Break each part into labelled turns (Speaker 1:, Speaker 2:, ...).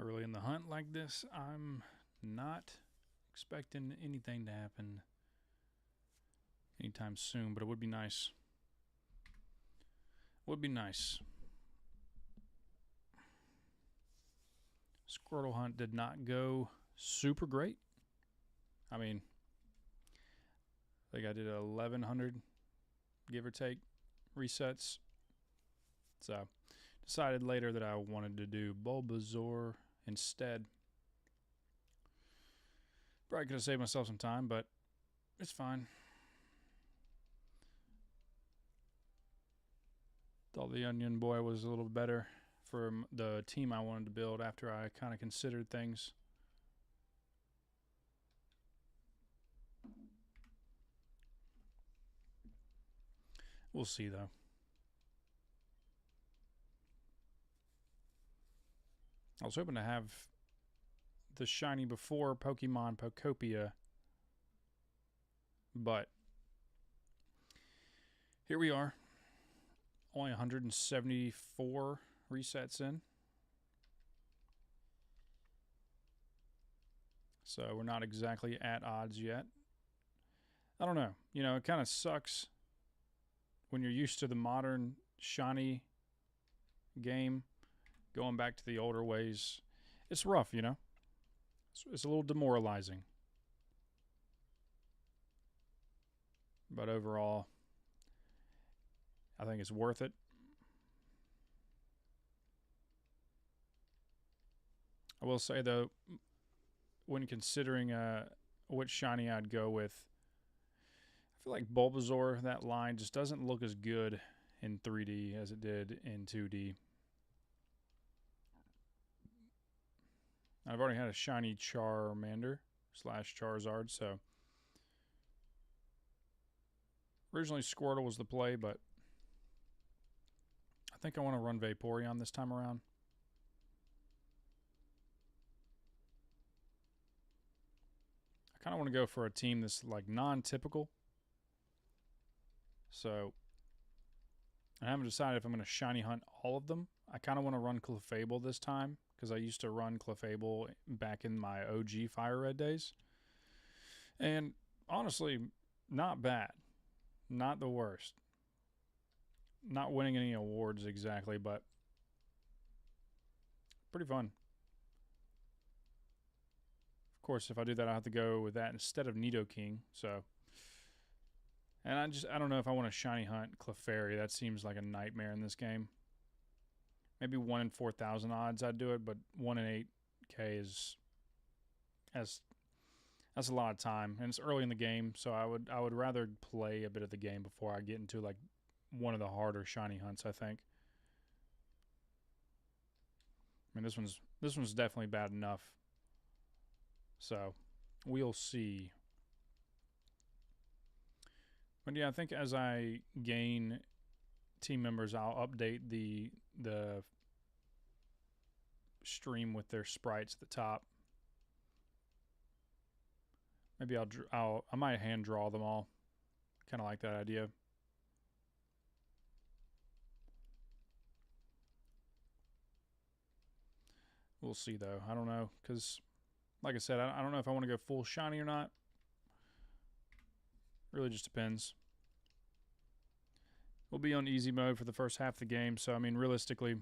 Speaker 1: Early in the hunt like this, I'm not expecting anything to happen anytime soon, but it would be nice. Would be nice. Squirtle hunt did not go super great. I mean, I think I did 1,100, give or take, resets. So, decided later that I wanted to do Bulbasaur instead. Probably could have saved myself some time, but it's fine. Thought the Onion Boy was a little better for the team I wanted to build after I kind of considered things. We'll see, though. I was hoping to have the shiny before Pokemon Pokopia, but here we are. Only 174 resets in. So we're not exactly at odds yet. I don't know. You know, it kind of sucks when you're used to the modern shiny game, going back to the older ways. It's rough, you know? It's a little demoralizing. But overall, I think it's worth it. I will say, though, when considering what shiny I'd go with, I feel like Bulbasaur, that line, just doesn't look as good in 3D as it did in 2D. I've already had a shiny Charmander / Charizard, so originally Squirtle was the play, but I think I want to run Vaporeon this time around. I kind of want to go for a team that's like non-typical. So I haven't decided if I'm going to shiny hunt all of them. I kind of want to run Clefable this time because I used to run Clefable back in my OG Firered days. And honestly, not bad. Not the worst. Not winning any awards exactly, but pretty fun. Of course, if I do that, I have to go with that instead of Nidoking. So, and I don't know if I want to shiny hunt Clefairy. That seems like a nightmare in this game. Maybe 1 in 4,000 odds I'd do it, but 1 in 8K is that's a lot of time, and it's early in the game, so I would rather play a bit of the game before I get into like one of the harder shiny hunts, I think. I mean, this one's definitely bad enough. So, we'll see. But yeah, I think as I gain team members, I'll update the stream with their sprites at the top. Maybe I might hand draw them all. Kind of like that idea. We'll see though. I don't know because, like I said, I don't know if I want to go full shiny or not. Really just depends. We'll be on easy mode for the first half of the game, so I mean, realistically,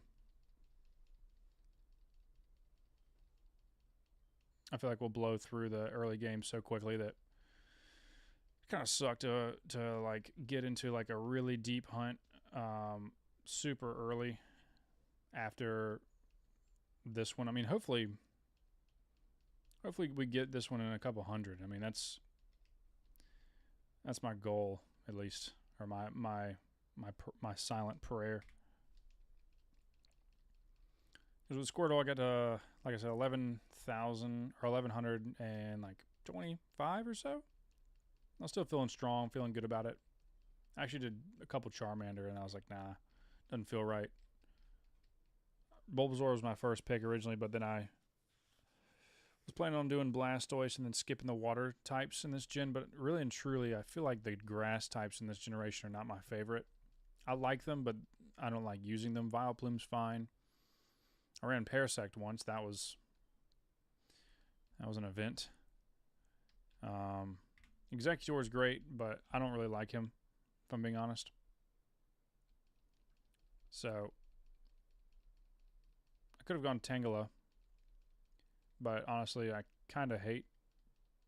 Speaker 1: I feel like we'll blow through the early game so quickly that it kind of sucked to like get into like a really deep hunt super early after this one. I mean, hopefully we get this one in a couple hundred. I mean, that's my goal at least, or my silent prayer. Because with Squirtle, I got like I said, 11,000 or 1,125 or so. I'm still feeling strong, feeling good about it. I actually did a couple Charmander, and I was like, nah, doesn't feel right. Bulbasaur was my first pick originally, but then I was planning on doing Blastoise and then skipping the water types in this gen. But really and truly, I feel like the grass types in this generation are not my favorite. I like them, but I don't like using them. Vileplume's fine. I ran Parasect once. That was That was an event. Executor is great, but I don't really like him, if I'm being honest. So I could have gone Tangela, but honestly, I kind of hate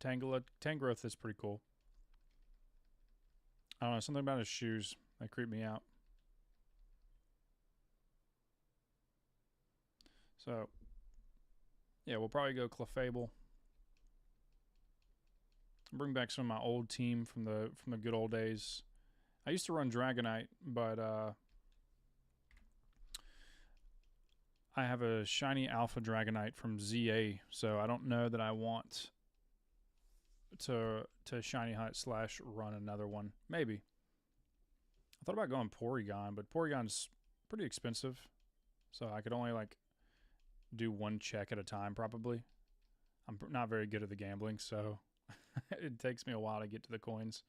Speaker 1: Tangela. Tangrowth is pretty cool. I don't know, something about his shoes that creep me out. So yeah, we'll probably go Clefable. Bring back some of my old team from the good old days. I used to run Dragonite, but I have a shiny Alpha Dragonite from ZA, so I don't know that I want to shiny hunt / run another one. Maybe. I thought about going Porygon, but Porygon's pretty expensive, so I could only like do one check at a time probably. I'm not very good at the gambling, so it takes me a while to get to the coins.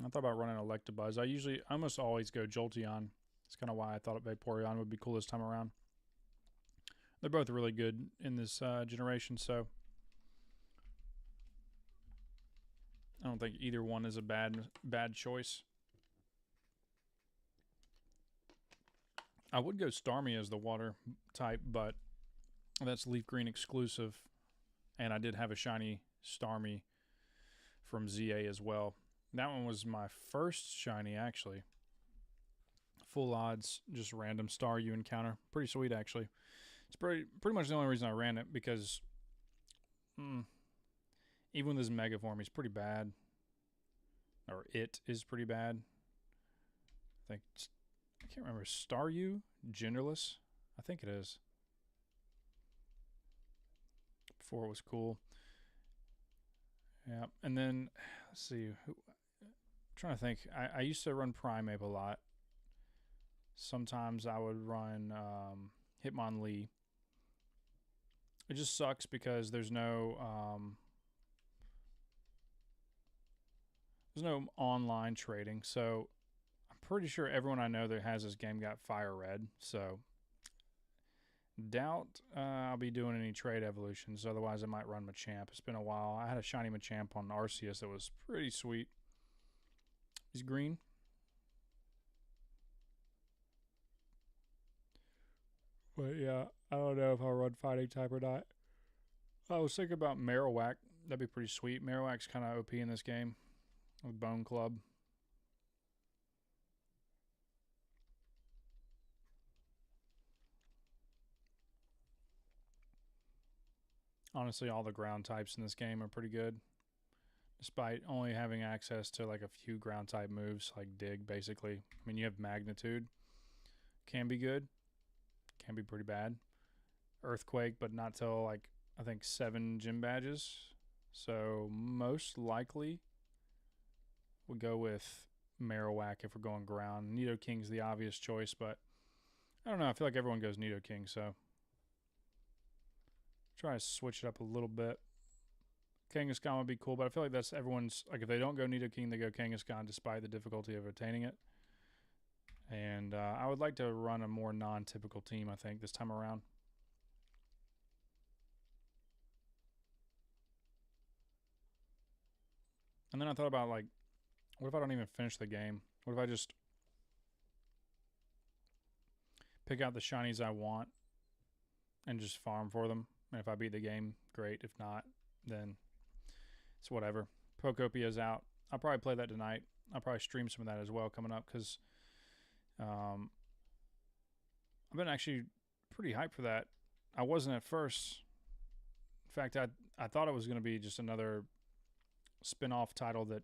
Speaker 1: I thought about running Electabuzz. I almost always go Jolteon. That's kind of why I thought Vaporeon would be cool this time around. They're both really good in this generation, so I don't think either one is a bad choice. I would go Starmie as the water type, but that's Leaf Green exclusive, and I did have a shiny Starmie from ZA as well. That one was my first shiny, actually. Full odds, just random star you encounter. Pretty sweet, actually. It's pretty much the only reason I ran it, because even with his Mega Form, he's pretty bad. Or it is pretty bad. I can't remember. Staryu? Genderless? I think it is. Before it was cool. Yeah, and then, let's see. I'm trying to think. I used to run Primeape a lot. Sometimes I would run Hitmonlee. It just sucks because there's no online trading. So I'm pretty sure everyone I know that has this game got Firered. So doubt I'll be doing any trade evolutions. Otherwise, I might run Machamp. It's been a while. I had a shiny Machamp on Arceus that was pretty sweet. He's green. But yeah, I don't know if I'll run fighting type or not. I was thinking about Marowak. That'd be pretty sweet. Marowak's kind of OP in this game with Bone Club. Honestly, all the ground types in this game are pretty good, despite only having access to like a few ground type moves like Dig, basically. I mean, you have Magnitude. Can be good. Can be pretty bad. Earthquake, but not till like, I think 7 gym badges. So most likely we'll go with Marowak if we're going ground. Nidoking's the obvious choice, but I don't know. I feel like everyone goes Nidoking, so try to switch it up a little bit. Kangaskhan would be cool, but I feel like that's everyone's, like if they don't go Nidoking, they go Kangaskhan despite the difficulty of attaining it. And I would like to run a more non-typical team, I think, this time around. And then I thought about, like, what if I don't even finish the game? What if I just pick out the shinies I want and just farm for them? And if I beat the game, great. If not, then it's whatever. Pocopia's out. I'll probably play that tonight. I'll probably stream some of that as well coming up, because I've been actually pretty hyped for that. I wasn't at first. In fact, I thought it was going to be just another spin-off title that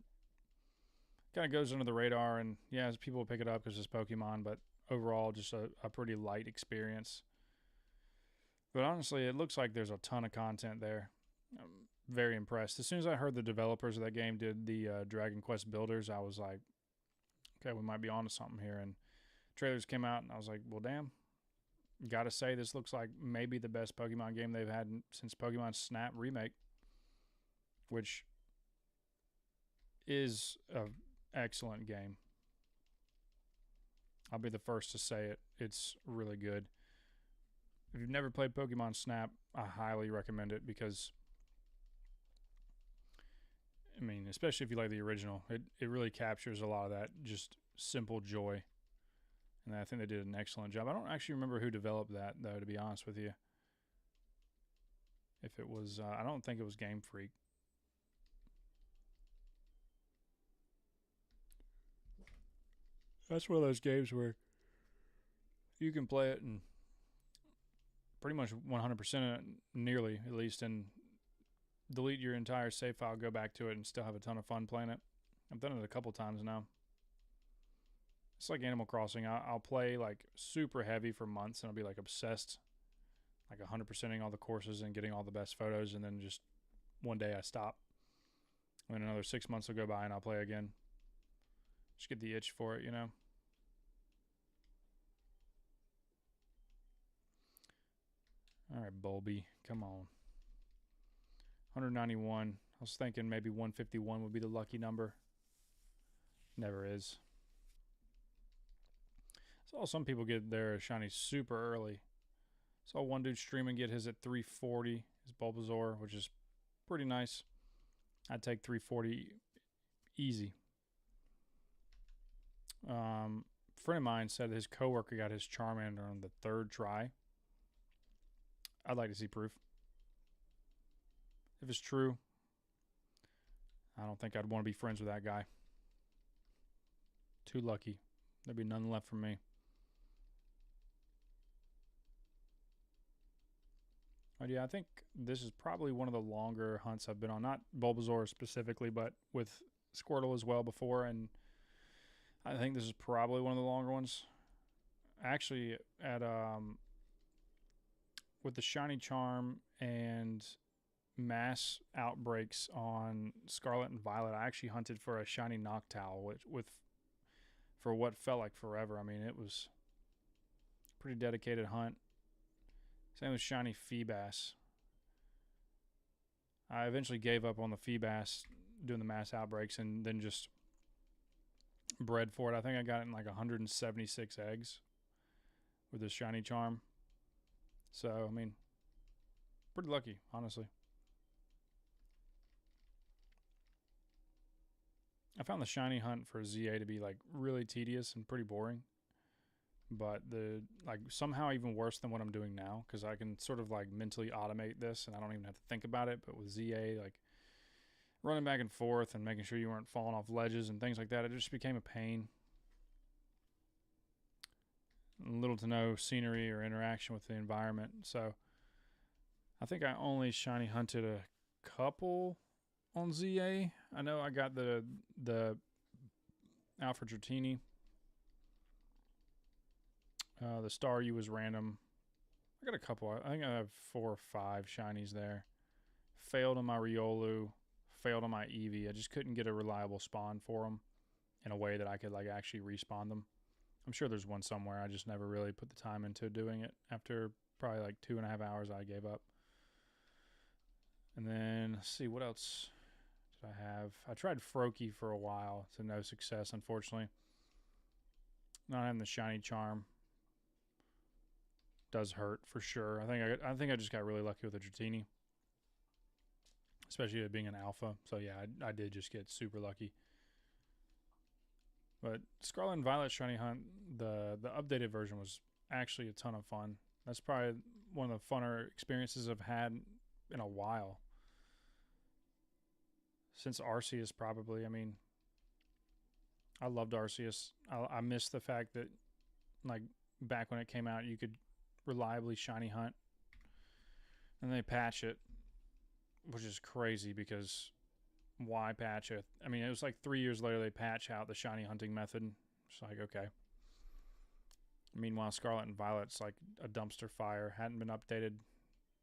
Speaker 1: kind of goes under the radar, and yeah, people will pick it up because it's Pokemon, but overall just a pretty light experience. But honestly, it looks like there's a ton of content there. I'm very impressed. As soon as I heard the developers of that game did the Dragon Quest Builders, I was like, okay, we might be onto something here. And trailers came out, and I was like, well, damn. Gotta say, this looks like maybe the best Pokemon game they've had since Pokemon Snap Remake, which is an excellent game. I'll be the first to say it. It's really good. If you've never played Pokemon Snap, I highly recommend it because, I mean, especially if you like the original, it really captures a lot of that just simple joy. And I think they did an excellent job. I don't actually remember who developed that, though, to be honest with you. If it was, I don't think it was Game Freak. That's one of those games where you can play it and pretty much 100% of it, nearly at least, and delete your entire save file, go back to it, and still have a ton of fun playing it. I've done it a couple times now. It's like Animal Crossing. I'll play like super heavy for months and I'll be like obsessed, like 100%ing all the courses and getting all the best photos, and then just one day I stop. And another 6 months will go by and I'll play again. Just get the itch for it, you know? All right, Bulby, come on. 191. I was thinking maybe 151 would be the lucky number. Never is. Saw some people get their shiny super early. Saw one dude streaming get his at 340, his Bulbasaur, which is pretty nice. I'd take 340 easy. A friend of mine said his coworker got his Charmander on the 3rd try. I'd like to see proof. If it's true, I don't think I'd want to be friends with that guy. Too lucky. There'd be none left for me. But yeah, I think this is probably one of the longer hunts I've been on. Not Bulbasaur specifically, but with Squirtle as well before. And I think this is probably one of the longer ones. Actually, at with the Shiny Charm and mass outbreaks on Scarlet and Violet, I actually hunted for a Shiny Noctowl, with for what felt like forever. I mean, it was a pretty dedicated hunt. Same with Shiny Feebas. I eventually gave up on the Feebas doing the mass outbreaks and then just bred for it. I think I got it in like 176 eggs with this Shiny Charm. So, I mean, pretty lucky, honestly. I found the shiny hunt for ZA to be like really tedious and pretty boring. But somehow even worse than what I'm doing now, because I can sort of like mentally automate this and I don't even have to think about it. But with ZA, like running back and forth and making sure you weren't falling off ledges and things like that, it just became a pain. Little to no scenery or interaction with the environment. So I think I only shiny hunted a couple on ZA. I know I got the Alpha Dratini. The Staryu was random. I got a couple. I think I have 4 or 5 shinies there. Failed on my Riolu. Failed on my Eevee. I just couldn't get a reliable spawn for them in a way that I could like actually respawn them. I'm sure there's one somewhere. I just never really put the time into doing it. After probably like 2.5 hours, I gave up. And then, let's see, what else did I have? I tried Froakie for a while to no success, unfortunately. Not having the shiny charm does hurt for sure. I think I just got really lucky with the Dratini, especially it being an alpha. So yeah, I did just get super lucky. But Scarlet and Violet shiny hunt, the updated version was actually a ton of fun. That's probably one of the funner experiences I've had in a while. Since Arceus, probably. I mean, I loved Arceus. I miss the fact that, like, back when it came out, you could reliably shiny hunt. And they patch it, which is crazy because why patch it? I mean, it was like 3 years later they patch out the shiny hunting method. It's like, okay. Meanwhile, Scarlet and Violet's like a dumpster fire. Hadn't been updated.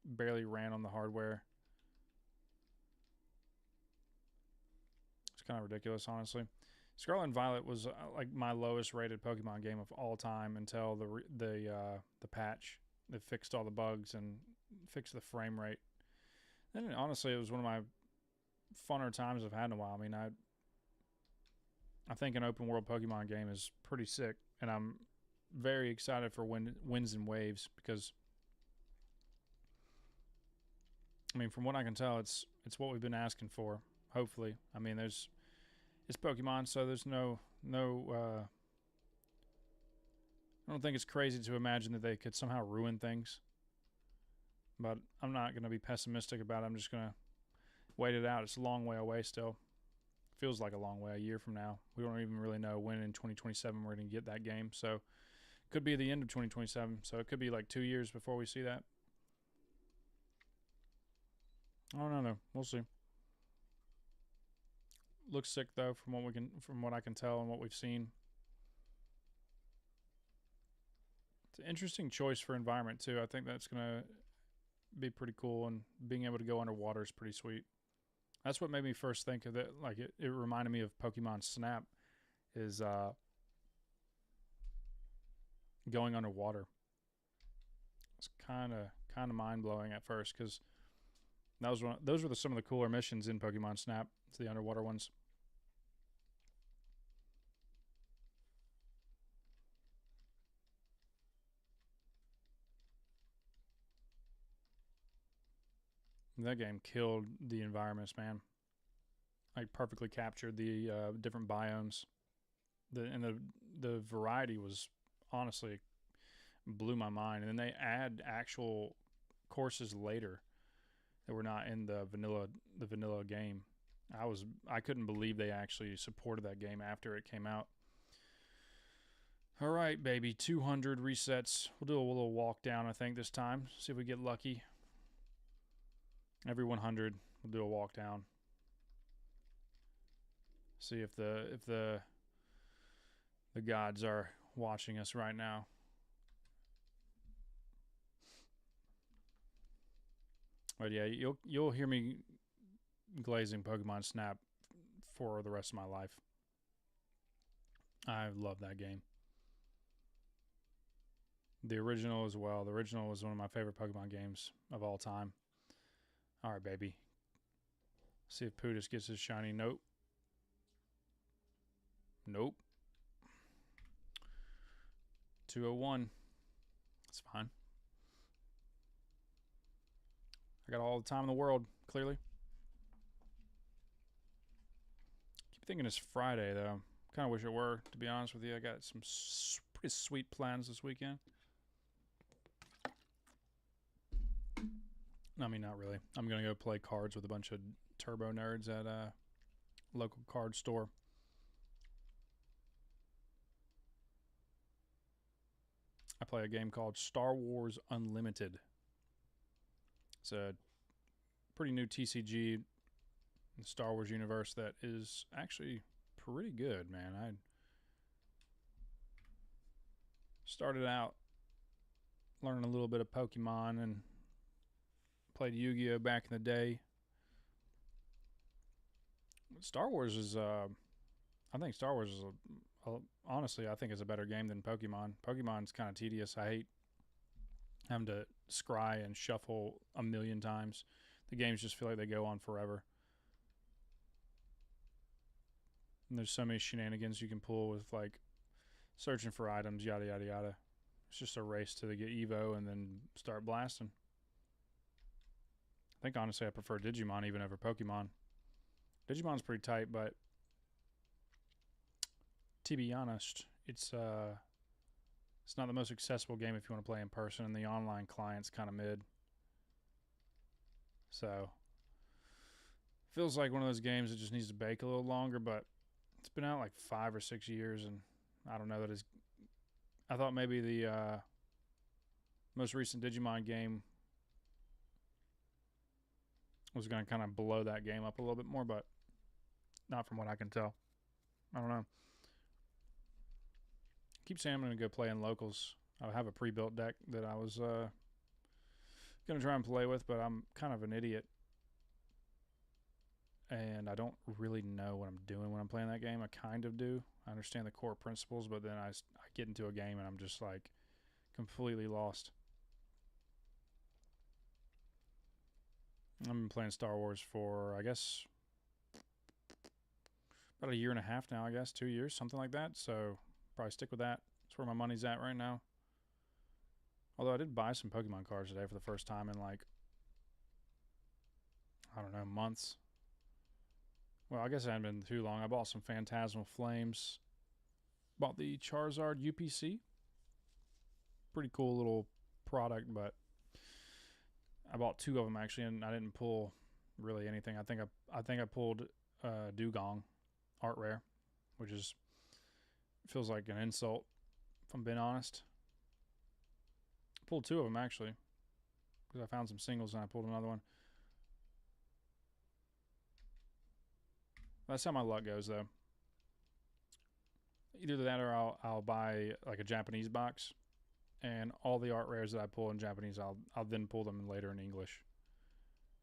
Speaker 1: Barely ran on the hardware. It's kind of ridiculous, honestly. Scarlet and Violet was like my lowest rated Pokemon game of all time until the patch that fixed all the bugs and fixed the frame rate. And honestly, it was one of my funner times I've had in a while. I mean, I think an open world Pokemon game is pretty sick, and I'm very excited for Winds and Waves because, I mean, from what I can tell, it's what we've been asking for. Hopefully, I mean, it's Pokemon, so there's no. I don't think it's crazy to imagine that they could somehow ruin things, but I'm not going to be pessimistic about it. I'm just going to wait it out. It's a long way away still. Feels like a long way, a year from now. We don't even really know when in 2027 we're going to get that game. So it could be the end of 2027. So it could be like 2 years before we see that. I don't know though. We'll see. Looks sick though from what I can tell and what we've seen. It's an interesting choice for environment too. I think that's gonna be pretty cool, and being able to go underwater is pretty sweet. That's what made me first think of it. Like it reminded me of Pokemon Snap, is going underwater. It's kind of mind blowing at first because those were some of the cooler missions in Pokemon Snap. It's the underwater ones. That game killed the environments, man. Like perfectly captured the different biomes. The variety was honestly blew my mind. And then they add actual courses later that were not in the vanilla game. I couldn't believe they actually supported that game after it came out. All right, baby, 200 resets. We'll do a little walk down, I think, this time. See if we get lucky. Every 100, we'll do a walk down. See if the gods are watching us right now. But yeah, you'll hear me glazing Pokemon Snap for the rest of my life. I love that game. The original as well. The original was one of my favorite Pokemon games of all time. All right, baby. See if Pootis gets his shiny. Nope. Nope. 201. That's fine. I got all the time in the world, clearly. Keep thinking it's Friday, though. Kind of wish it were, to be honest with you. I got some pretty sweet plans this weekend. I mean, not really. I'm going to go play cards with a bunch of turbo nerds at a local card store. I play a game called Star Wars Unlimited. It's a pretty new TCG in the Star Wars universe that is actually pretty good, man. I started out learning a little bit of Pokemon and played Yu-Gi-Oh back in the day. Star Wars is, I think Star Wars is, honestly, I think it's a better game than Pokemon. Pokemon's kind of tedious. I hate having to scry and shuffle a million times. The games just feel like they go on forever. And there's so many shenanigans you can pull with, like, searching for items, yada, yada, yada. It's just a race to get Evo and then start blasting. I think, honestly, I prefer Digimon even over Pokemon. Digimon's pretty tight, but to be honest, it's not the most accessible game if you want to play in person, and the online client's kind of mid. So, feels like one of those games that just needs to bake a little longer, but it's been out like 5 or 6 years, and I don't know that it's... I thought maybe the most recent Digimon game was going to kind of blow that game up a little bit more, but not from what I can tell. I don't know. Keep saying I'm going to go play in locals. I have a pre-built deck that I was going to try and play with, but I'm kind of an idiot. And I don't really know what I'm doing when I'm playing that game. I kind of do. I understand the core principles, but then I get into a game and I'm just like completely lost. I've been playing Star Wars for, I guess, about a year and a half now, I guess, 2 years, something like that. So probably stick with that. That's where my money's at right now. Although I did buy some Pokemon cards today for the first time in like, I don't know, months. Well, I guess it hadn't been too long. I bought some Phantasmal Flames. Bought the Charizard UPC. Pretty cool little product, but I bought 2 of them actually, and I didn't pull really anything. I think I pulled Dugong Art Rare, which is feels like an insult if I'm being honest. I pulled 2 of them actually because I found some singles and I pulled another one. That's how my luck goes though. Either that or I'll buy like a Japanese box, and all the art rares that I pull in Japanese, I'll then pull them later in English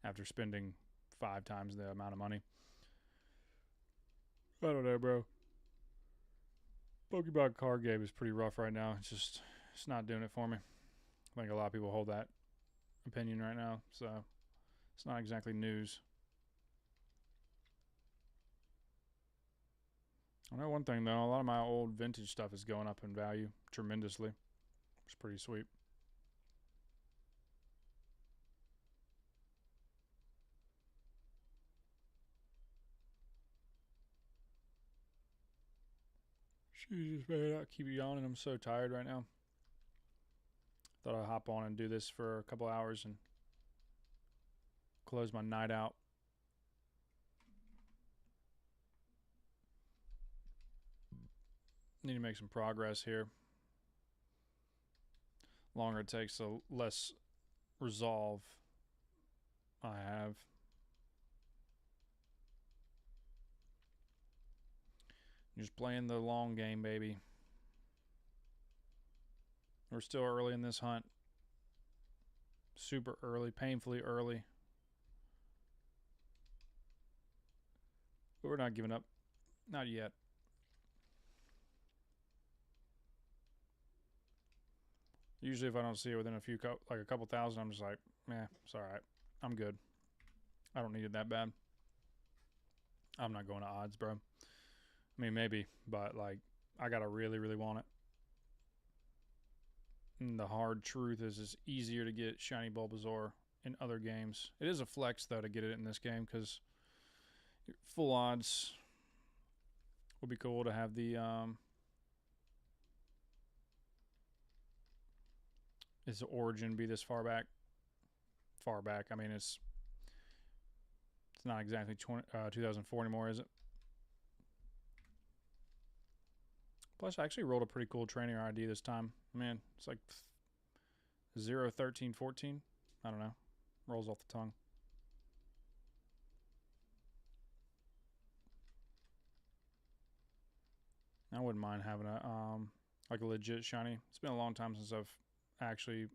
Speaker 1: after spending 5 times the amount of money. I don't know, bro. Pokemon card game is pretty rough right now. It's not doing it for me. I think a lot of people hold that opinion right now, so it's not exactly news. I know one thing though, a lot of my old vintage stuff is going up in value tremendously. It's pretty sweet. Jesus, man, I keep yawning. I'm so tired right now. Thought I'd hop on and do this for a couple hours and close my night out. Need to make some progress here. Longer it takes, the less resolve I have. Just playing the long game, baby. We're still early in this hunt. Super early, painfully early. But we're not giving up. Not yet. Usually if I don't see it within a couple thousand, I'm just like, it's alright. I'm good. I don't need it that bad. I'm not going to odds, bro. I mean, maybe, but like, I gotta really, really want it. And the hard truth is it's easier to get shiny Bulbasaur in other games. It is a flex, though, to get it in this game, because full odds would be cool to have the, is the origin be this far back? Far back. I mean, it's not exactly 2004 anymore, is it? Plus, I actually rolled a pretty cool trainer ID this time. Man, it's like 0, 13, 14. I don't know. Rolls off the tongue. I wouldn't mind having a like a legit shiny. It's been a long time since I've actually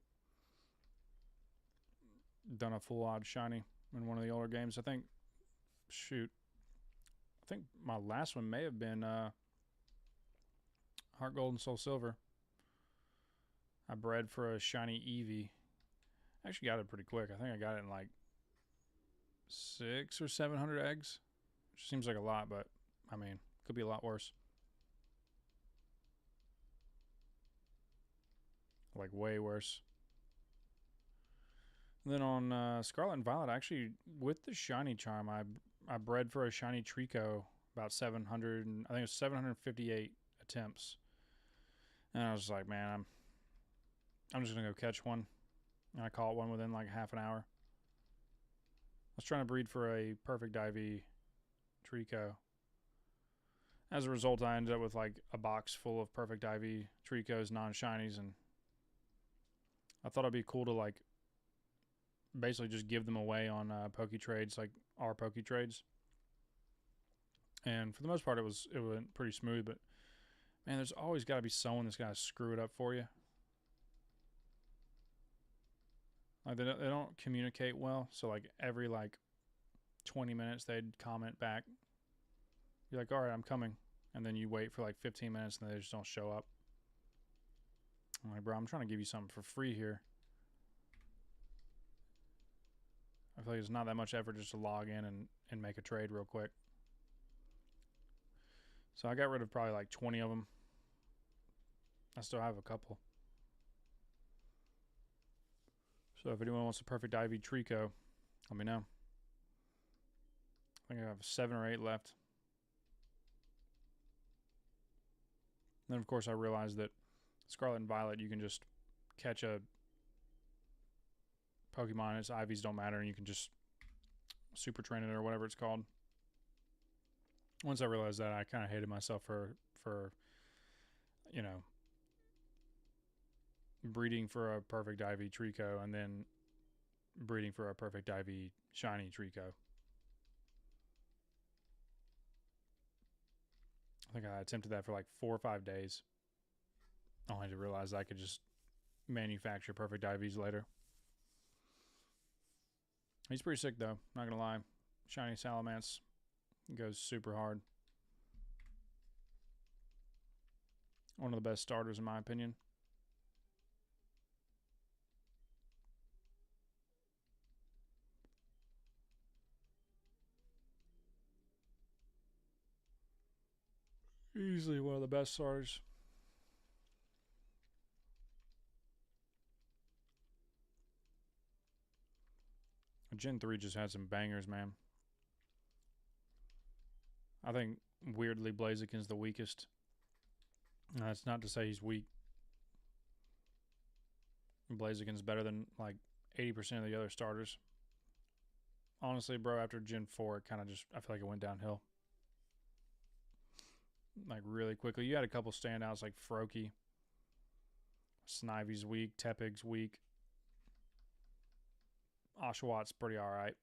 Speaker 1: done a full odd shiny in one of the older games. I think my last one may have been Heart Gold and Soul Silver. I bred for a shiny Eevee. I actually got it pretty quick. I think I got it in like 600 or 700 eggs. Which seems like a lot, but I mean, could be a lot worse. Like way worse. And then on Scarlet and Violet, actually, with the shiny charm, I bred for a shiny Trico about 700, and I think it was 758 attempts. And I was like, man, I'm just gonna go catch one. And I caught one within like half an hour. I was trying to breed for a perfect IV Trico. As a result, I ended up with like a box full of perfect IV Tricos, non-shinies, and I thought it'd be cool to like basically just give them away on Poke Trades, like our Poke Trades. And for the most part, it went pretty smooth. But man, there's always got to be someone that's got to screw it up for you. Like they don't communicate well, so like every like 20 minutes they'd comment back. You're like, all right, I'm coming, and then you wait for like 15 minutes and they just don't show up. I'm like, bro, I'm trying to give you something for free here. I feel like it's not that much effort just to log in and make a trade real quick. So I got rid of probably like 20 of them. I still have a couple. So if anyone wants a perfect IV Trico, let me know. I think I have 7 or 8 left. Then, of course, I realized that Scarlet and Violet, you can just catch a Pokemon, its IVs don't matter, and you can just super train it or whatever it's called. Once I realized that, I kind of hated myself for you know, breeding for a perfect IV Trico and then breeding for a perfect IV shiny Trico. I think I attempted that for like 4 or 5 days, only to realize I could just manufacture perfect IVs later. He's pretty sick though, not gonna lie. Shiny Salamence goes super hard. One of the best starters in my opinion. Easily one of the best starters. Gen 3 just had some bangers, man. I think weirdly Blaziken's the weakest. That's not to say he's weak. Blaziken's better than like 80% of the other starters. Honestly, bro, after Gen 4, it kind of just, I feel like it went downhill. Like really quickly. You had a couple standouts like Froakie. Snivy's weak. Tepig's weak. Oshawott pretty alright.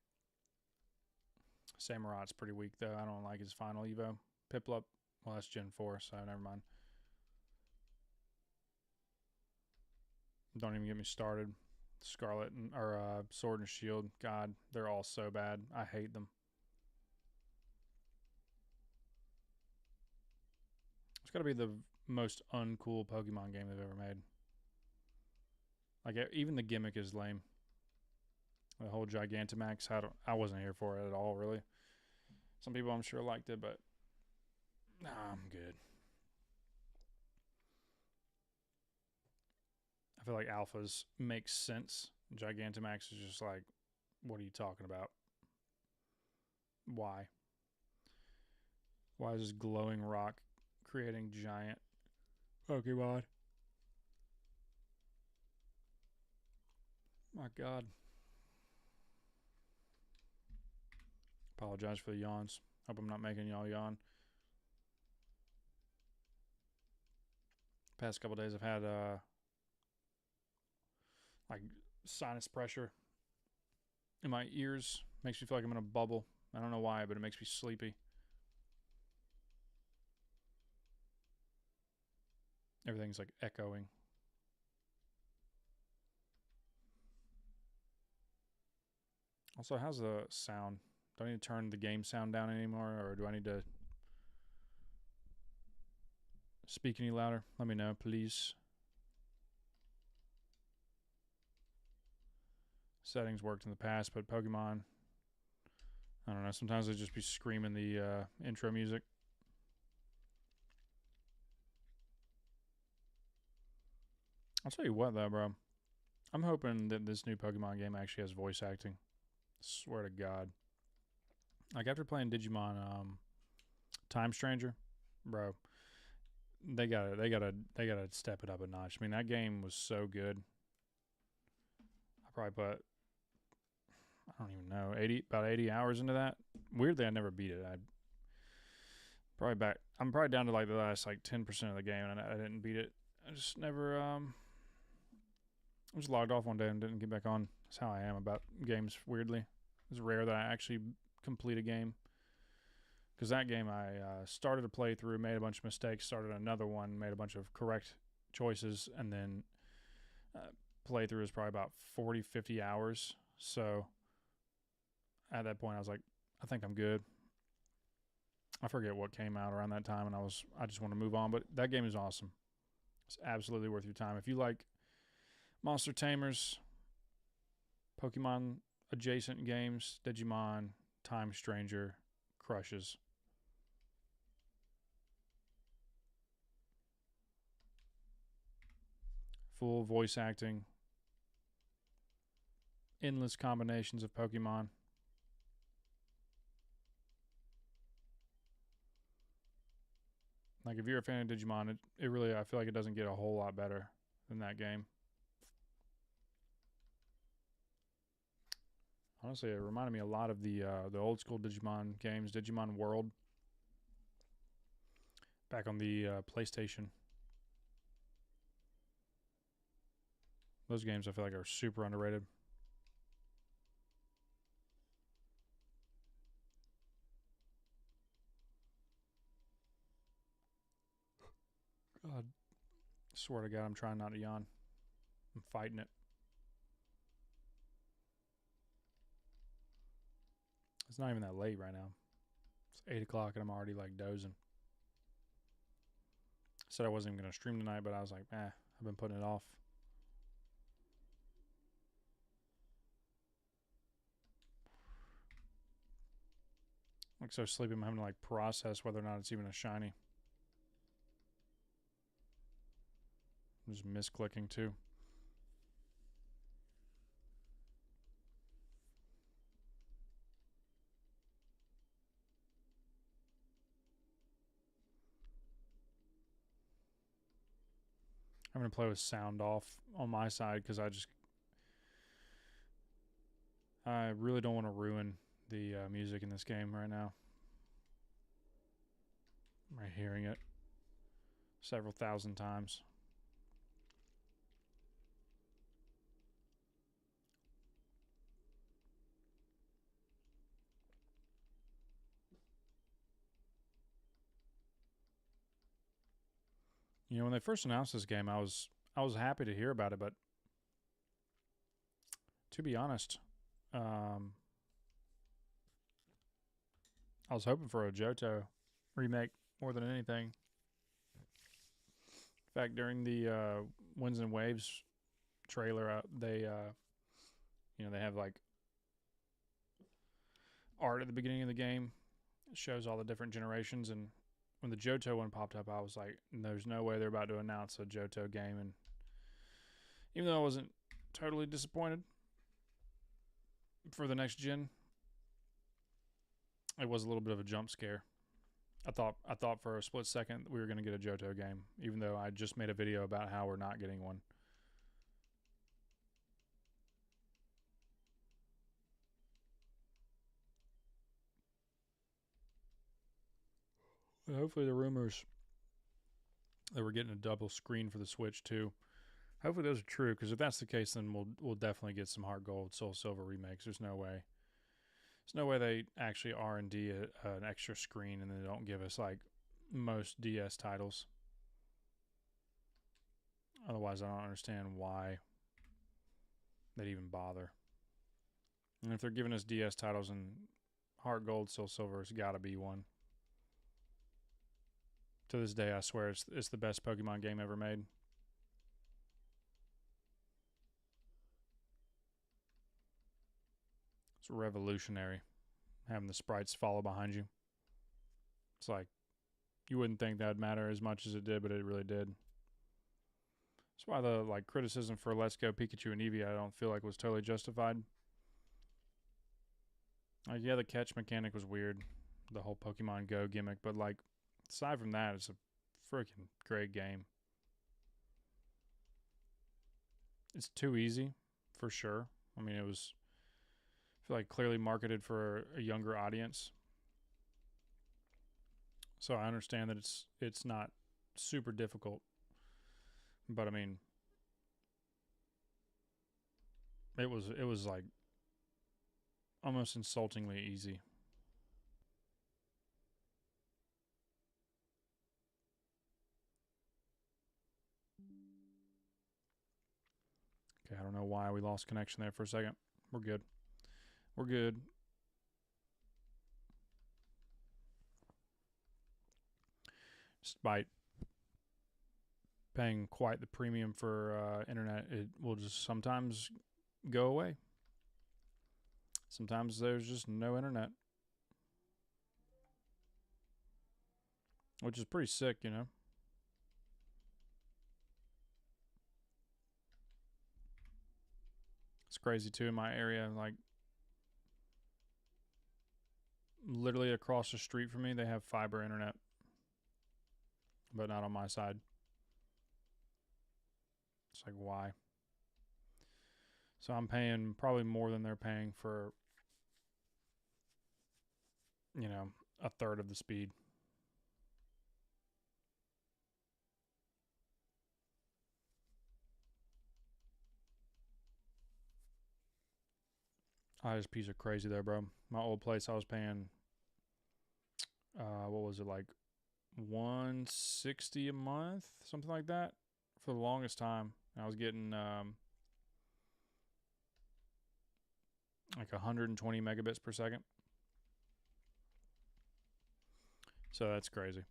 Speaker 1: Samurot's pretty weak though. I don't like his final Evo. Piplup, well that's Gen 4, so never mind. Don't even get me started. Scarlet and or Sword and Shield. God, they're all so bad. I hate them. It's got to be the most uncool Pokemon game they've ever made. Like even the gimmick is lame. The whole Gigantamax, I wasn't here for it at all, really. Some people I'm sure liked it, but nah, I'm good. I feel like alphas make sense. Gigantamax is just like, what are you talking about? Why? Why is this glowing rock creating giant Pokemon? My God. Apologize for the yawns. Hope I'm not making y'all yawn. Past couple days I've had like sinus pressure in my ears. Makes me feel like I'm in a bubble. I don't know why, but it makes me sleepy. Everything's like echoing. Also, how's the sound? Do I need to turn the game sound down anymore, or do I need to speak any louder? Let me know, please. Settings worked in the past, but Pokemon, I don't know. Sometimes they just be screaming the intro music. I'll tell you what, though, bro. I'm hoping that this new Pokemon game actually has voice acting. Swear to God. Like after playing Digimon Time Stranger, bro, they gotta step it up a notch. I mean, that game was so good. I probably put, I don't even know, about 80 hours into that. Weirdly, I never beat it. I'm probably down to like the last like 10% of the game, and I didn't beat it. I just never I just logged off one day and didn't get back on. That's how I am about games. Weirdly, it's rare that I actually complete a game. Because that game I started a playthrough, made a bunch of mistakes, started another one, made a bunch of correct choices, and then playthrough is probably about 40, 50 hours. So at that point, I was like, I think I'm good. I forget what came out around that time, and I just want to move on. But that game is awesome. It's absolutely worth your time. If you like Monster Tamers, Pokemon adjacent games, Digimon, Time Stranger, crushes. full voice acting, endless combinations of Pokemon. Like, if you're a fan of Digimon, it really, I feel like it doesn't get a whole lot better than that game. Honestly, it reminded me a lot of the old school Digimon games, Digimon World, back on the PlayStation. Those games I feel like are super underrated. God, I swear to God, I'm trying not to yawn. I'm fighting it. It's not even that late right now. It's 8 o'clock and I'm already like dozing. I said I wasn't even going to stream tonight, but I was like, I've been putting it off. Like, so sleepy, I'm having to like process whether or not it's even a shiny. I'm just misclicking too. I'm going to play with sound off on my side because I really don't want to ruin the music in this game right now. I'm hearing it several thousand times. You know, when they first announced this game, I was happy to hear about it, but to be honest, I was hoping for a Johto remake more than anything. In fact, during the Winds and Waves trailer, they have like art at the beginning of the game. It shows all the different generations, and when the Johto one popped up, I was like, there's no way they're about to announce a Johto game. And even though I wasn't totally disappointed for the next gen, it was a little bit of a jump scare. I thought for a split second we were going to get a Johto game, even though I just made a video about how we're not getting one. But hopefully the rumors that we're getting a double screen for the Switch too, hopefully those are true, because if that's the case, then we'll definitely get some Heart Gold, Soul Silver remakes. There's no way they actually R&D an extra screen and they don't give us like most DS titles. Otherwise, I don't understand why they'd even bother. And if they're giving us DS titles, and Heart Gold, Soul Silver has got to be one. To this day, I swear it's the best Pokemon game ever made. It's revolutionary, having the sprites follow behind you. It's like, you wouldn't think that'd matter as much as it did, but it really did. That's why the like criticism for Let's Go Pikachu and Eevee, I don't feel like was totally justified. Like, yeah, the catch mechanic was weird, the whole Pokemon Go gimmick, but like, aside from that, it's a freaking great game. It's too easy, for sure. I mean, it was, I feel like, clearly marketed for a younger audience. So I understand that it's not super difficult, but I mean, it was like almost insultingly easy. Okay, I don't know why we lost connection there for a second. We're good. We're good. Despite paying quite the premium for internet, it will just sometimes go away. Sometimes there's just no internet, which is pretty sick, you know. It's crazy too in my area. Like literally across the street from me, they have fiber internet, but not on my side. It's like, why? So I'm paying probably more than they're paying for, you know, a third of the speed. ISPs are crazy there, bro. My old place, I was paying, what was it, like 160 a month, something like that, for the longest time. I was getting like 120 megabits per second. So that's crazy.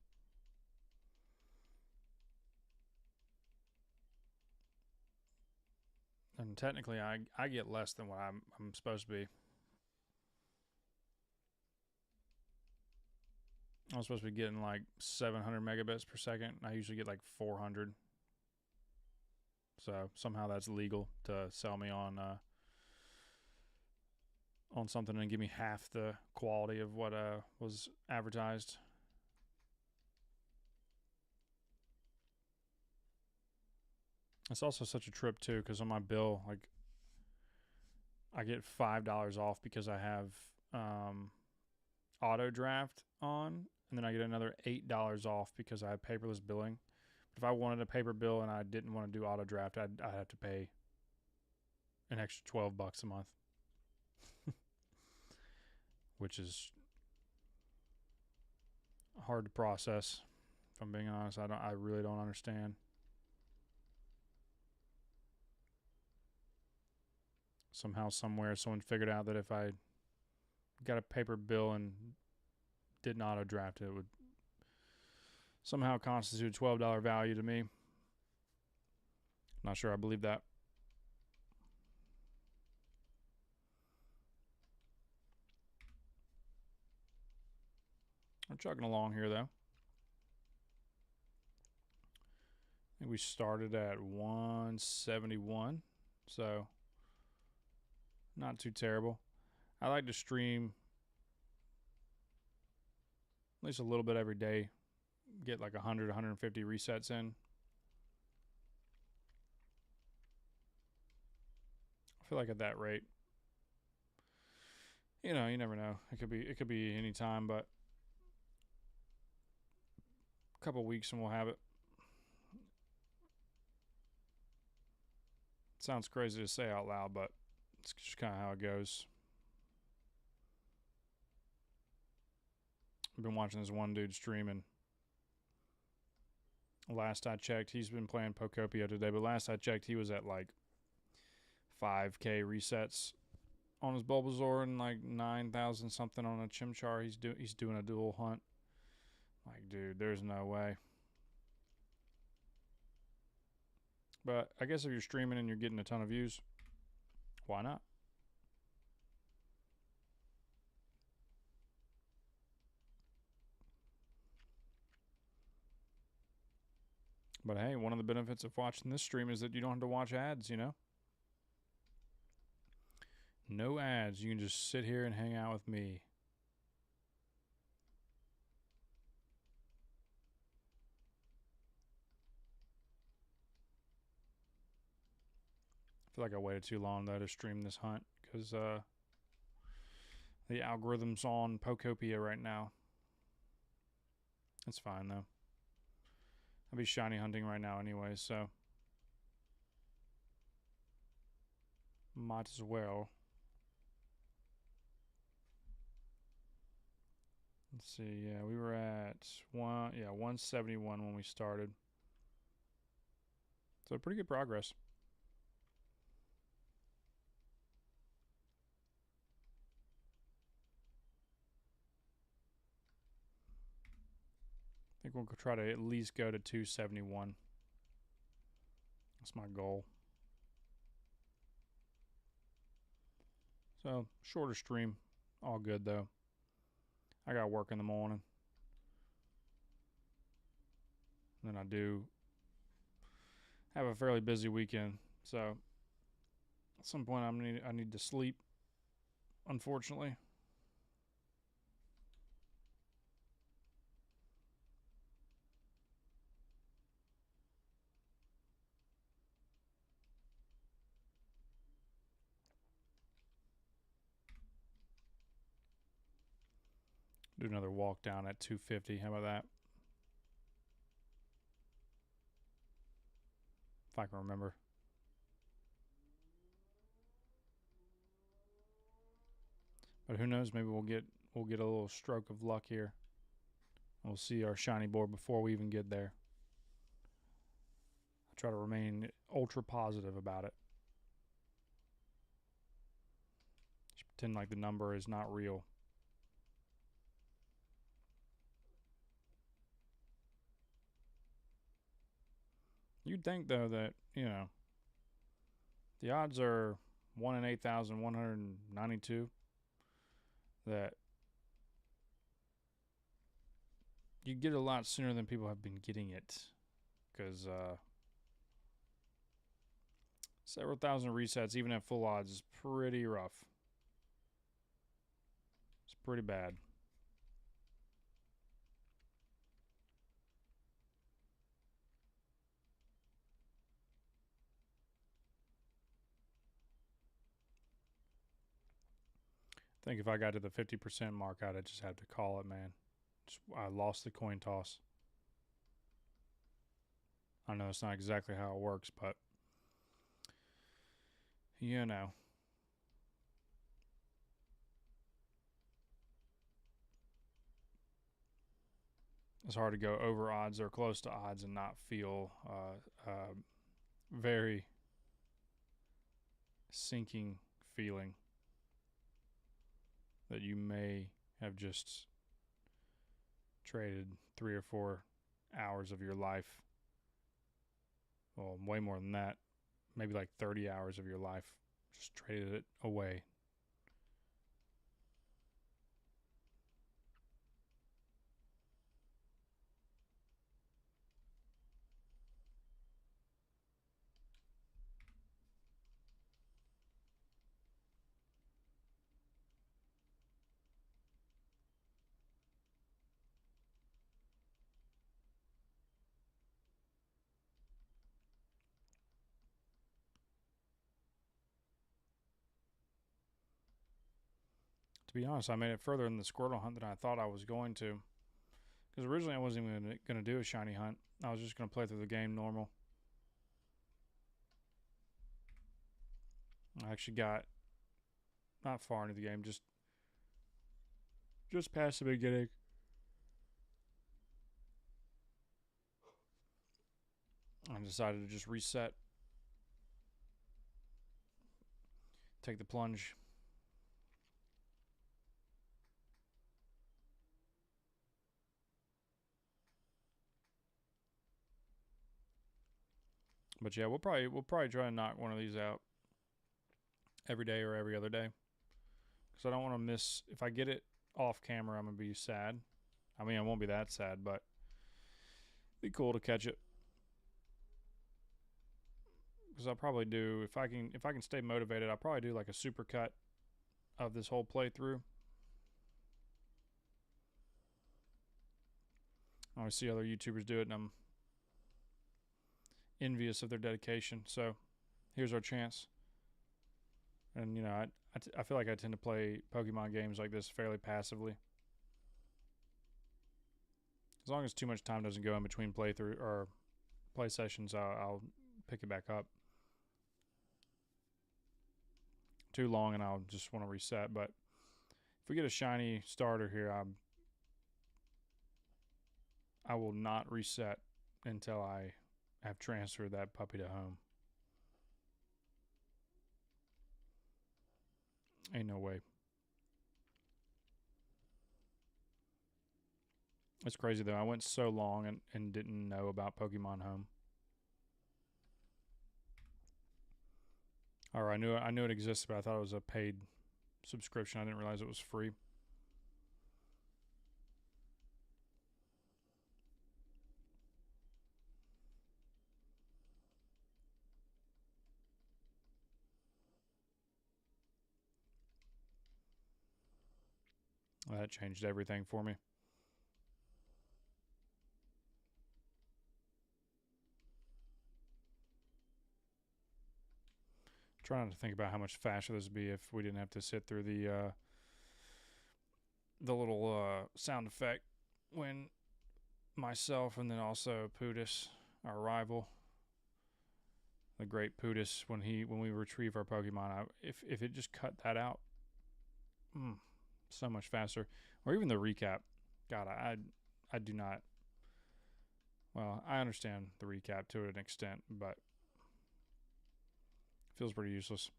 Speaker 1: And technically, I get less than what I'm supposed to be. I'm supposed to be getting like 700 megabits per second. I usually get like 400. So somehow that's legal to sell me on something and give me half the quality of what was advertised. It's also such a trip too, because on my bill, like I get $5 off because I have auto draft on, and then I get another $8 off because I have paperless billing. But if I wanted a paper bill and I didn't want to do auto draft, I'd have to pay an extra $12 a month, which is hard to process. If I'm being honest, I really don't understand. Somehow, somewhere, someone figured out that if I got a paper bill and didn't auto draft it, it would somehow constitute a $12 value to me. Not sure I believe that. We're chugging along here, though. I think we started at 171, so not too terrible. I like to stream at least a little bit every day, get like 100, 150 resets in. I feel like at that rate, you know, you never know. It could be any time, but a couple weeks and we'll have it. Sounds crazy to say out loud, but it's just kind of how it goes. I've been watching this one dude streaming. Last I checked, he's been playing Pokopia today, but last I checked, he was at like 5K resets on his Bulbasaur and like 9,000 something on a Chimchar. He's doing a dual hunt. Like, dude, there's no way. But I guess if you're streaming and you're getting a ton of views, why not? But hey, one of the benefits of watching this stream is that you don't have to watch ads, you know? No ads. You can just sit here and hang out with me. I feel like I waited too long, though, to stream this hunt because the algorithm's on Pokopia right now. It's fine, though. I'll be shiny hunting right now anyway, so might as well. Let's see. Yeah, we were at 171 when we started. So pretty good progress. I think we'll try to at least go to 271. That's my goal. So shorter stream, all good though. I got work in the morning. And then I do have a fairly busy weekend, so At some point, I need to sleep, unfortunately. Do another walk down at 250. How about that? If I can remember. But who knows? Maybe we'll get a little stroke of luck here. We'll see our shiny board before we even get there. I try to remain ultra positive about it. Just pretend like the number is not real. You'd think though that, you know, the odds are 1 in 8,192 that you get it a lot sooner than people have been getting it, because several thousand resets, even at full odds, is pretty rough. It's pretty bad. I think if I got to the 50% mark, I'd have just had to call it, man. I lost the coin toss. I know it's not exactly how it works, but you know. It's hard to go over odds or close to odds and not feel very sinking feeling that you may have just traded 3 or 4 hours of your life. Well, way more than that. Maybe like 30 hours of your life. Just traded it away. To be honest, I made it further in the Squirtle hunt than I thought I was going to. Because originally I wasn't even going to do a shiny hunt. I was just going to play through the game normal. I actually got not far into the game, just past the beginning. I decided to just reset. Take the plunge. But yeah, we'll probably try to knock one of these out every day or every other day. Because I don't want to miss. If I get it off camera, I'm going to be sad. I mean, I won't be that sad, but it'd be cool to catch it. Because I'll probably do, if I can stay motivated, I'll probably do like a super cut of this whole playthrough. I always see other YouTubers do it, and I'm envious of their dedication. So here's our chance. And, you know, I feel like I tend to play Pokemon games like this fairly passively. As long as too much time doesn't go in between playthrough or play sessions, I'll pick it back up. Too long and I'll just want to reset. But if we get a shiny starter here, I will not reset until I have transferred that puppy to home. Ain't no way. It's crazy though. I went so long and didn't know about Pokemon Home. Or I knew it existed, but I thought it was a paid subscription. I didn't realize it was free. Well, that changed everything for me. Trying to think about how much faster this would be if we didn't have to sit through the little sound effect when myself and then also Pootis, our rival, the great Pootis, when we retrieve our Pokemon, if it just cut that out, so much faster. Or even the recap. God, I do not. Well, I understand the recap to an extent, but it feels pretty useless.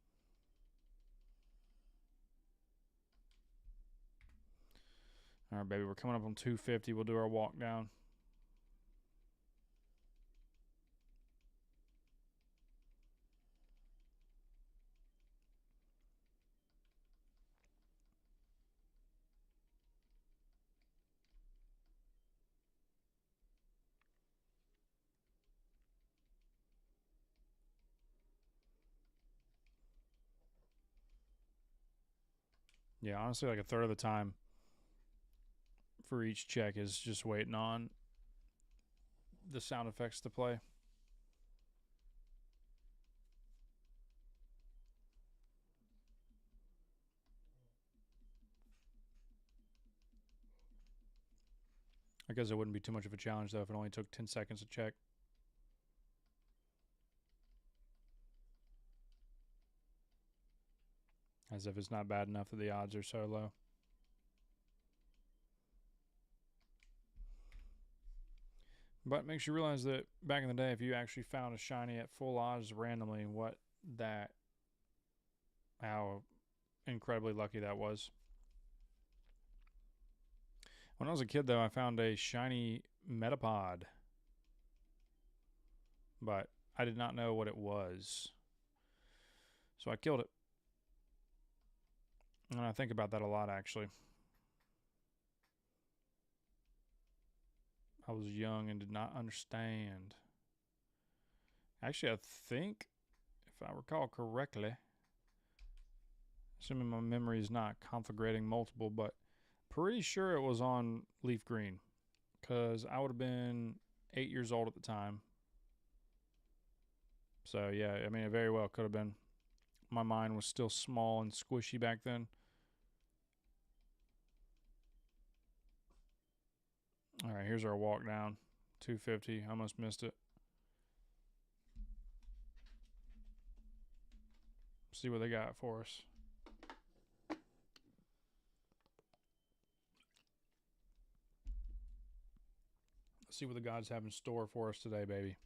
Speaker 1: All right, baby, we're coming up on 250. We'll do our walk down. Yeah, honestly, like a third of the time for each check is just waiting on the sound effects to play. I guess it wouldn't be too much of a challenge, though, if it only took 10 seconds to check. As if it's not bad enough that the odds are so low. But it makes you realize that back in the day, if you actually found a shiny at full odds randomly, how incredibly lucky that was. When I was a kid, though, I found a shiny Metapod, but I did not know what it was, so I killed it. And I think about that a lot, actually. I was young and did not understand. Actually, I think, if I recall correctly, assuming my memory is not conflagrating multiple, but pretty sure it was on Leaf Green, because I would have been 8 years old at the time. So, yeah, I mean, it very well could have been. My mind was still small and squishy back then. All right, here's our walk down. 250. Almost missed it. See what they got for us. Let's see what the gods have in store for us today, baby.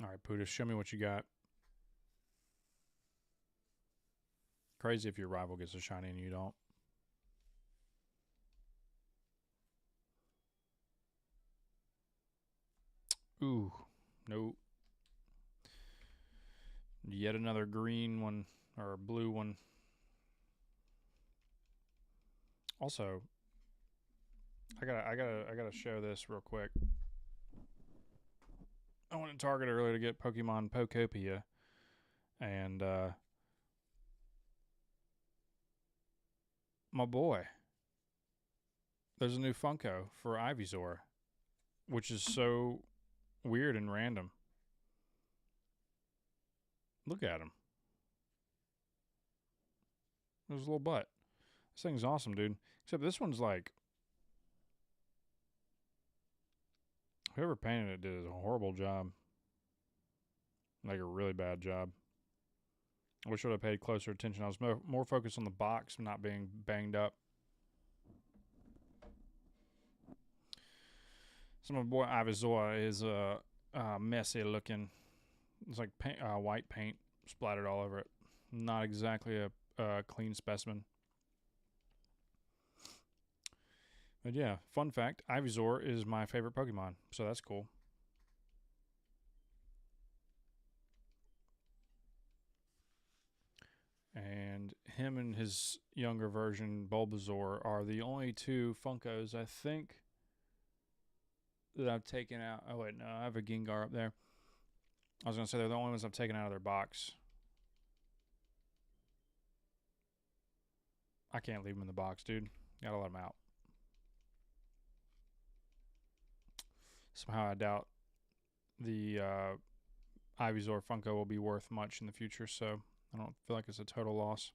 Speaker 1: All right, Pootis, show me what you got. Crazy if your rival gets a shiny and you don't. Ooh, nope. Yet another green one or a blue one. Also, I gotta show this real quick. I went to Target earlier to get Pokemon Pokopia, and my boy, there's a new Funko for Ivysaur, which is so weird and random. Look at him. There's a little butt. This thing's awesome, dude. Except this one's like, whoever painted it did a horrible job. Like a really bad job. I wish I would have paid closer attention. I was more focused on the box not being banged up. So my boy Ivysaur is messy looking. It's like white paint splattered all over it. Not exactly a clean specimen. But yeah, fun fact, Ivysaur is my favorite Pokemon, so that's cool. And him and his younger version, Bulbasaur, are the only two Funkos, I think, that I've taken out. Oh, wait, no, I have a Gengar up there. I was going to say they're the only ones I've taken out of their box. I can't leave them in the box, dude. Gotta let them out. Somehow I doubt the Ivysaur Funko will be worth much in the future, so I don't feel like it's a total loss.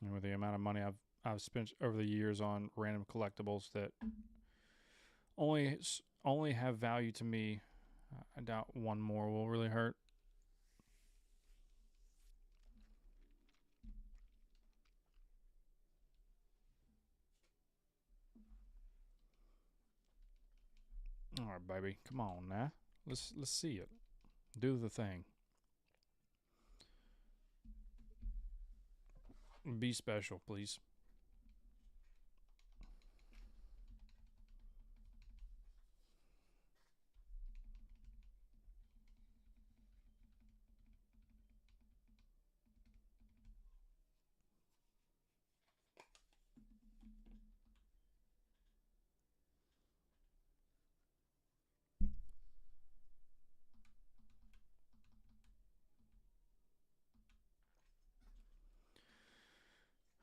Speaker 1: And with the amount of money I've spent over the years on random collectibles that only have value to me, I doubt one more will really hurt. All right, baby, come on now. Let's see it. Do the thing. Be special, please.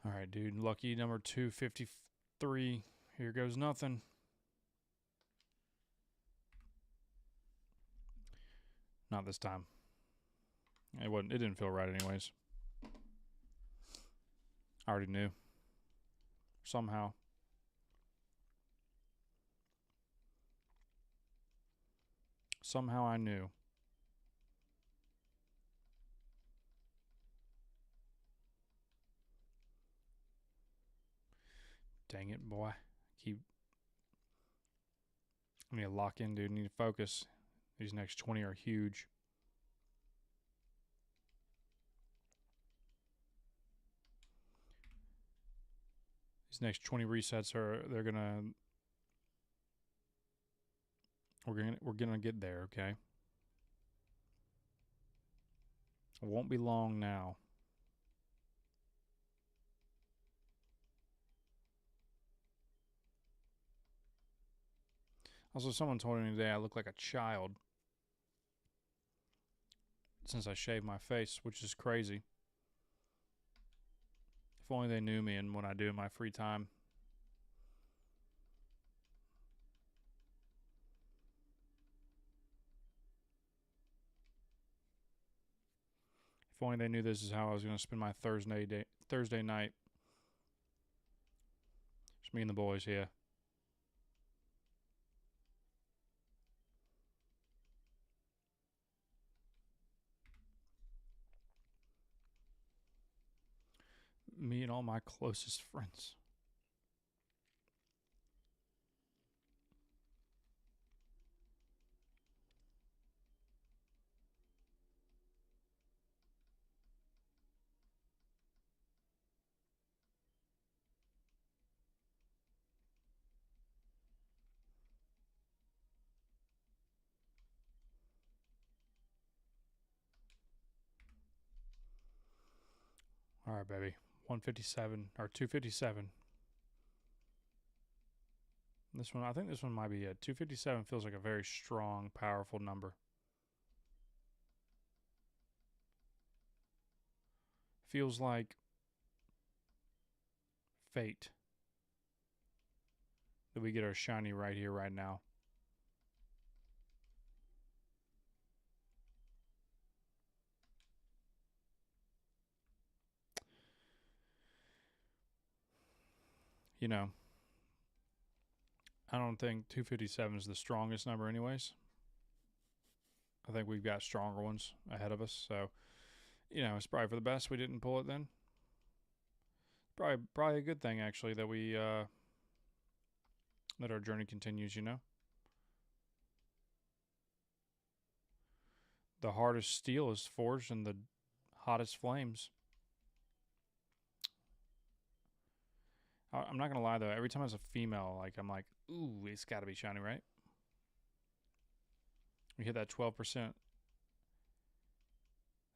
Speaker 1: All right, dude. Lucky number 253. Here goes nothing. Not this time. It wasn't. It didn't feel right, anyways. I already knew. Somehow. Somehow I knew. Dang it, boy. I need to lock in, dude. I need to focus. These next 20 are huge. These next 20 resets we're gonna get there, okay? It won't be long now. Also, someone told me today I look like a child since I shaved my face, which is crazy. If only they knew me and what I do in my free time. If only they knew this is how I was going to spend my Thursday night. Just me and the boys, yeah. Me and all my closest friends. All right, baby. 157 or 257. I think this one might be it. 257 feels like a very strong, powerful number. Feels like fate that we get our shiny right here, right now. You know, I don't think 257 is the strongest number, anyways. I think we've got stronger ones ahead of us. So, it's probably for the best we didn't pull it then. Probably a good thing, actually, that we that our journey continues. The hardest steel is forged in the hottest flames. I'm not gonna lie though. Every time it's a female, I'm like, ooh, it's got to be shiny, right? We hit that 12%.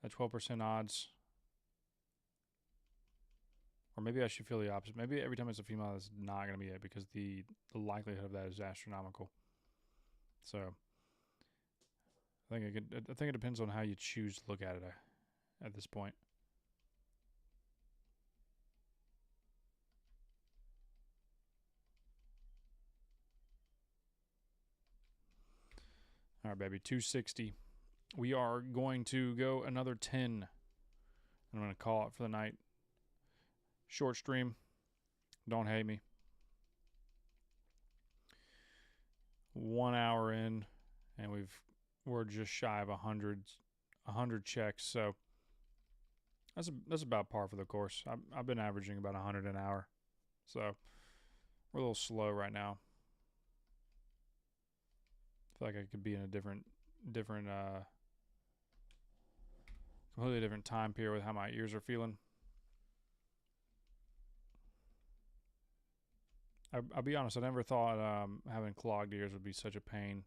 Speaker 1: That 12% odds. Or maybe I should feel the opposite. Maybe every time it's a female, that's not going to be it because the likelihood of that is astronomical. So I think it depends on how you choose to look at it at this point. All right, baby, 260. We are going to go another 10. I'm going to call it for the night. Short stream. Don't hate me. 1 hour in, and we're just shy of 100 checks. So that's about par for the course. I've been averaging about 100 an hour, so we're a little slow right now. I feel like I could be in a different completely different time period with how my ears are feeling. I'll be honest, I never thought having clogged ears would be such a pain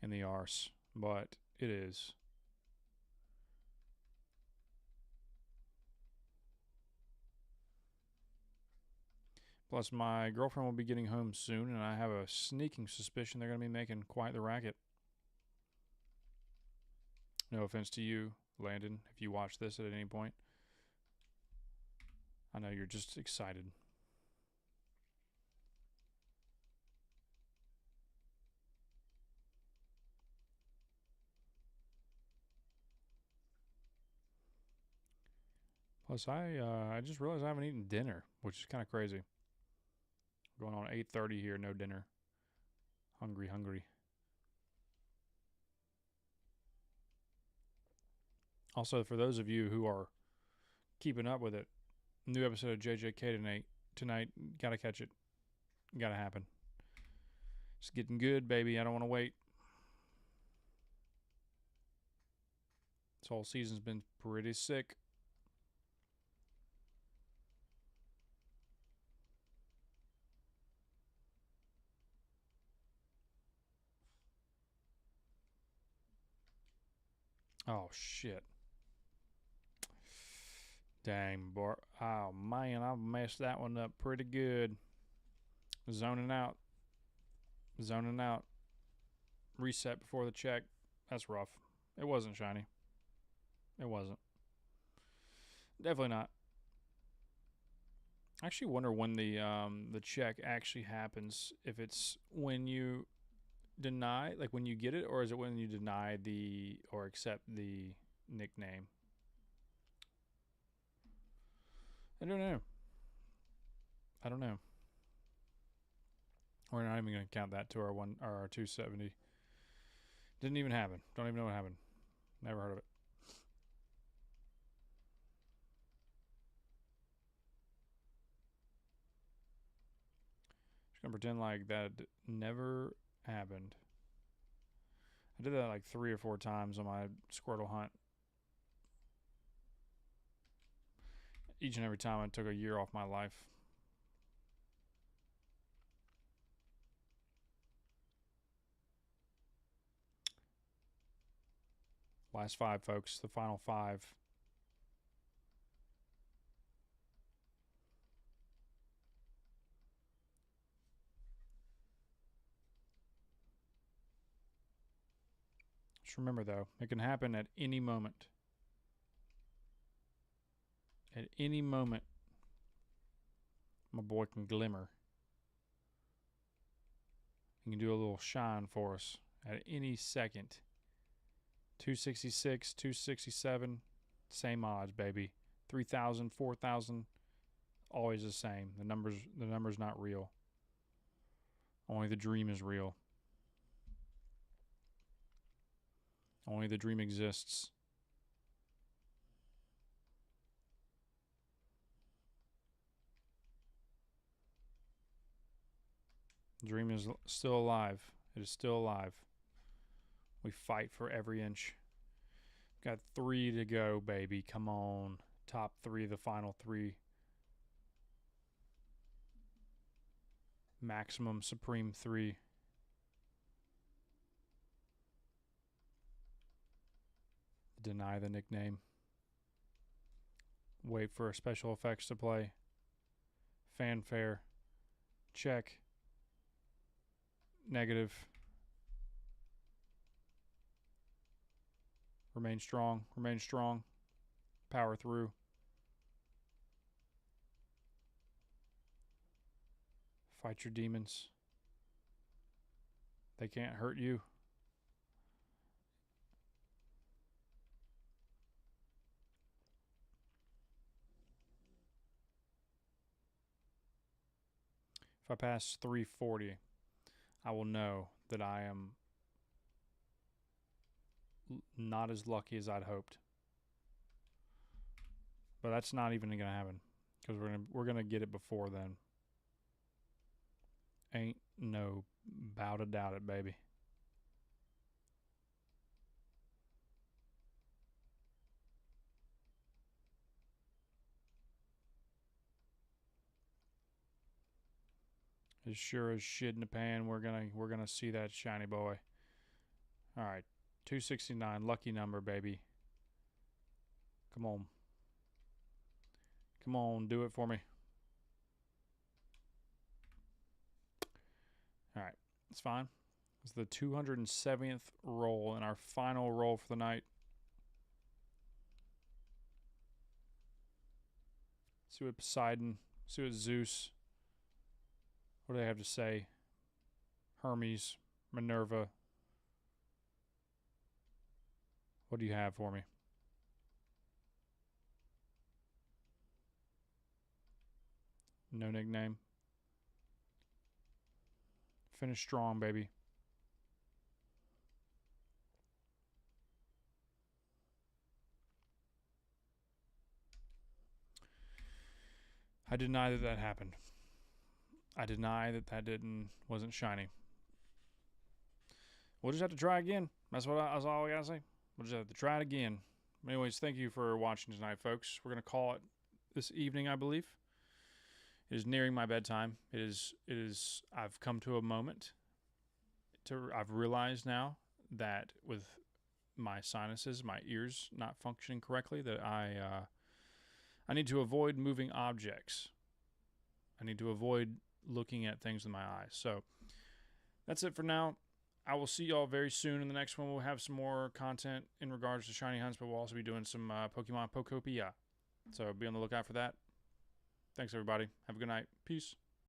Speaker 1: in the arse, but it is. Plus, my girlfriend will be getting home soon, and I have a sneaking suspicion they're going to be making quite the racket. No offense to you, Landon, if you watch this at any point. I know you're just excited. Plus, I just realized I haven't eaten dinner, which is kind of crazy. Going on 8:30 here, no dinner. Hungry. Also, for those of you who are keeping up with it, new episode of JJK tonight. Gotta catch it. Gotta happen. It's getting good, baby. I don't want to wait. This whole season's been pretty sick. Oh, shit. Dang, boy. Oh, man, I've messed that one up pretty good. Zoning out. Reset before the check. That's rough. It wasn't shiny. It wasn't. Definitely not. I actually wonder when the check actually happens. If it's when you deny, like when you get it, or is it when you deny the or accept the nickname? I don't know. We're not even going to count that to our 270. Didn't even happen. Don't even know what happened. Never heard of it. Just gonna pretend like that never happened. I did that like 3 or 4 times on my Squirtle hunt. Each and every time I took a year off my life. Last 5, folks. The final 5. Just remember, though, it can happen at any moment. At any moment, my boy can glimmer. He can do a little shine for us at any second. 266, 267, same odds, baby. 3,000, 4,000, always the same. The number's not real. Only the dream is real. Only the dream exists. The dream is still alive. It is still alive. We fight for every inch. Got 3 to go, baby. Come on. Top 3, the final 3. Maximum Supreme 3. Deny the nickname. Wait for special effects to play. Fanfare. Check. Negative. Remain strong. Remain strong. Power through. Fight your demons. They can't hurt you. If I pass 340, I will know that I am not as lucky as I'd hoped. But that's not even going to happen because we're gonna get it before then. Ain't no bout a doubt it, baby. As sure as shit in the pan, we're gonna see that shiny boy. All right, 269, lucky number, baby. Come on, come on, do it for me. All right, it's fine. It's the 270th roll and our final roll for the night. See what Poseidon, see what Zeus. What do they have to say? Hermes, Minerva. What do you have for me? No nickname. Finish strong, baby. I deny that happened. I deny that wasn't shiny. We'll just have to try again. That's all I gotta say. We'll just have to try it again. Anyways, thank you for watching tonight, folks. We're gonna call it this evening, I believe. It is nearing my bedtime. It is. I've come to a moment. I've realized now that with my sinuses, my ears not functioning correctly, that I need to avoid moving objects. I need to avoid looking at things with my eyes. So that's it for now. I will see y'all very soon in the next one. We'll have some more content in regards to shiny hunts, but we'll also be doing some Pokemon Pokopia. So be on the lookout for that. Thanks, everybody. Have a good night. Peace.